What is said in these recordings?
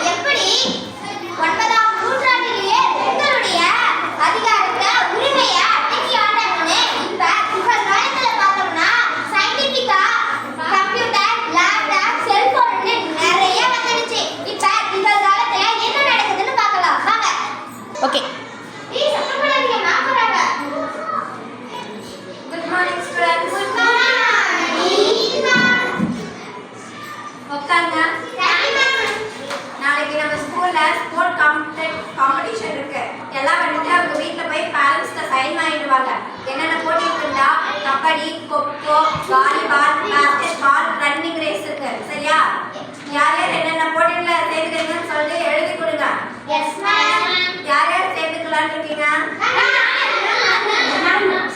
எப்படி 9ஆம் நூற்றாண்டிலேயே பெண்களுடைய அதிகாரத்தை உரிமையை அடக்கி ஆண்டாங்கன்னு இப்ப காலத்துல பார்த்தோம்னா சயின்டிபிக்கா கம்ப்யூட்டர் லேப்டாப் செல்போன் நிறைய வந்துடுச்சு. இப்ப இந்த காலத்துல என்ன நடக்குதுன்னு பார்க்கலாம் வாங்க. Okay good morning students. Good morning. உட்காருங்க. நாளைக்கு நம்ம ஸ்கூல்ல ஸ்போர்ட் காம்படிஷன் இருக்கு. எல்லாம் வந்துட்டு அவங்க வீட்ல போய் பேரண்ட்ஸ்ட சைன் வாங்கிடுவாங்க. என்னென்ன போட்டி இருக்குன்னா kabaddi, kho kho, volleyball, basketball, running race இருக்கு. சரியா? யார் யார் என்னென்ன போட்டியில சேர்ந்துக்கிறீங்கன்னு சொல்லி எழுதி கொடுங்க. Yes ma'am. யார் யார் சேர்ந்துக்கலாம்னு இருக்கீங்க?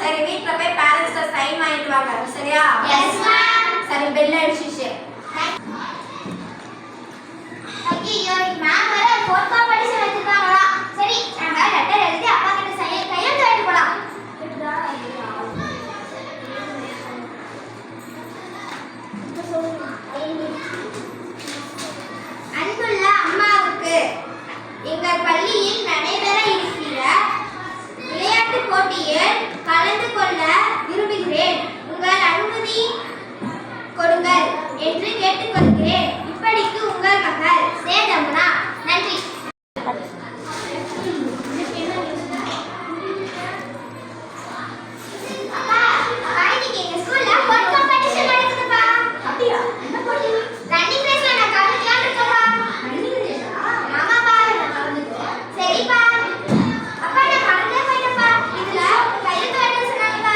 சரி, வீட்ல போய் பேரண்ட்ஸ்ட சைன் வாங்கிட்டு வாங்க. சரியா? Yes ma'am. சரி, பெல் அடிச்சிச்சு. ஐயோ மேம் வர ஸ்போர்ட் காம்படிஷன் வச்சிருக்காங்களா? சரி நம்ம லெட்டர் எழுதி அப்பா கிட்ட கையெழுத்து வாங்கிட்டு போலாம். போட்டியில் கலந்து கொள்ள விரும்புகிறேன். உங்கள் அனுமதி கொடுங்கள் என்று கேட்டுக்கொள்கிறேன். இப்படிக்கு உங்கள் மகள் சே. ஜமுனா. நன்றி. அப்பா, இன்னைக்கு எங்க ஸ்கூல்ல போட் காம்படிஷன் நடக்குதுப்பா. அப்படியா? என்ன போட்டி? ரன்னிங் ரேஸ்ல நான் கலந்துக்கலாம்னு இருக்கேன்ப்பா. ரன்னிங் ரேஸா? ஆமாப்பா, நான் கலந்துக்கிறேன். சரிப்பா. அப்பா, நான் மறந்தே போயிட்டேன்ப்பா. இதுல கையெழுத்து வேணும்னு சொன்னாங்கப்பா.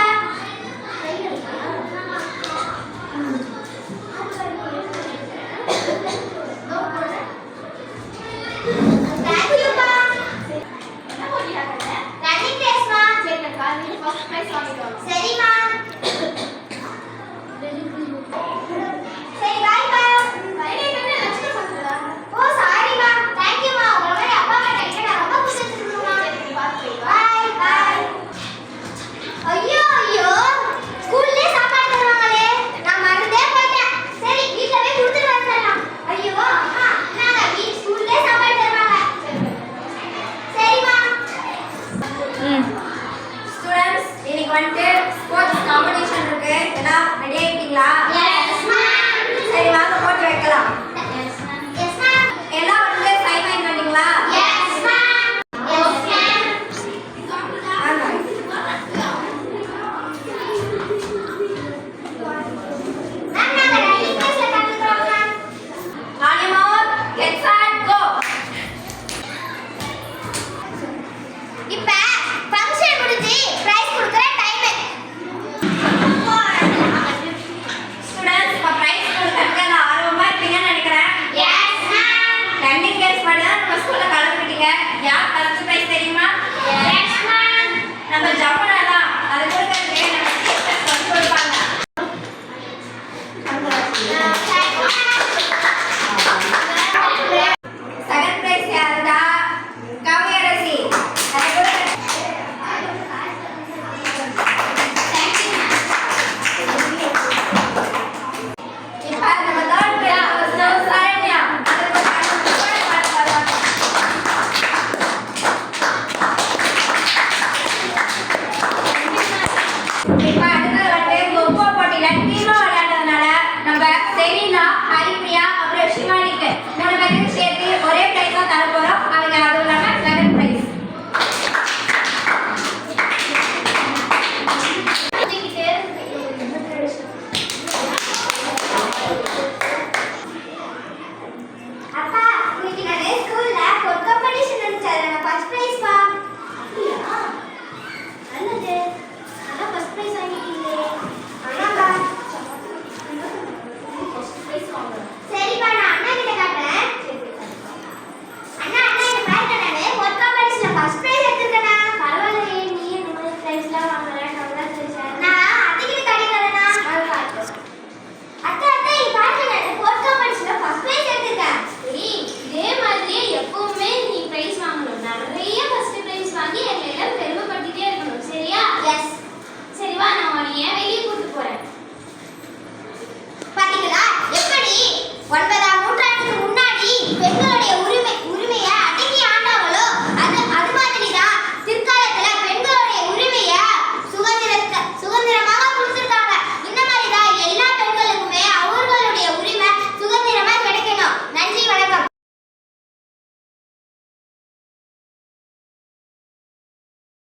தேங்க்யூப்பா. என்ன போட்டியா கண்ணு? ரன்னிங் ரேஸ்மா. சரி கண்ணா, நீ ஃபர்ஸ்ட் பிரைஸ் வாங்கிட்டு வா. சரிம்மா. சரி பாய்ப்பா. பைடே கண்ணு லட்சுமி சொல்லுடா. ஓ சாரிமா. தேங்க்யூமா. உங்கள மாதிரி அப்பா அம்மா கிட்ட நான் ரொம்ப புடிச்சு வச்சிருக்கேன்மா. சரி நீ பாத்து போய் வா. பை. ஐயோ ஐயோ. ஸ்கூல்லே சாப்பாடு தருவாங்களே. நான் மறந்தே போயிட்டேன். சரி வீட்ல போய் கொடுத்துட்டு வந்துடலாம். ஐயோ அம்மா, நாங்க ஸ்கூல்லே சாப்பாடு தருவாங்க. சரிம்மா. ஸ்டூடண்ட்ஸ், இன்னைக்கு வந்துட்டு ஸ்போர்ட்ஸ் காம்படிஷன் இருக்கு. எல்லாம் ரெடி ஆயிட்டீங்களா?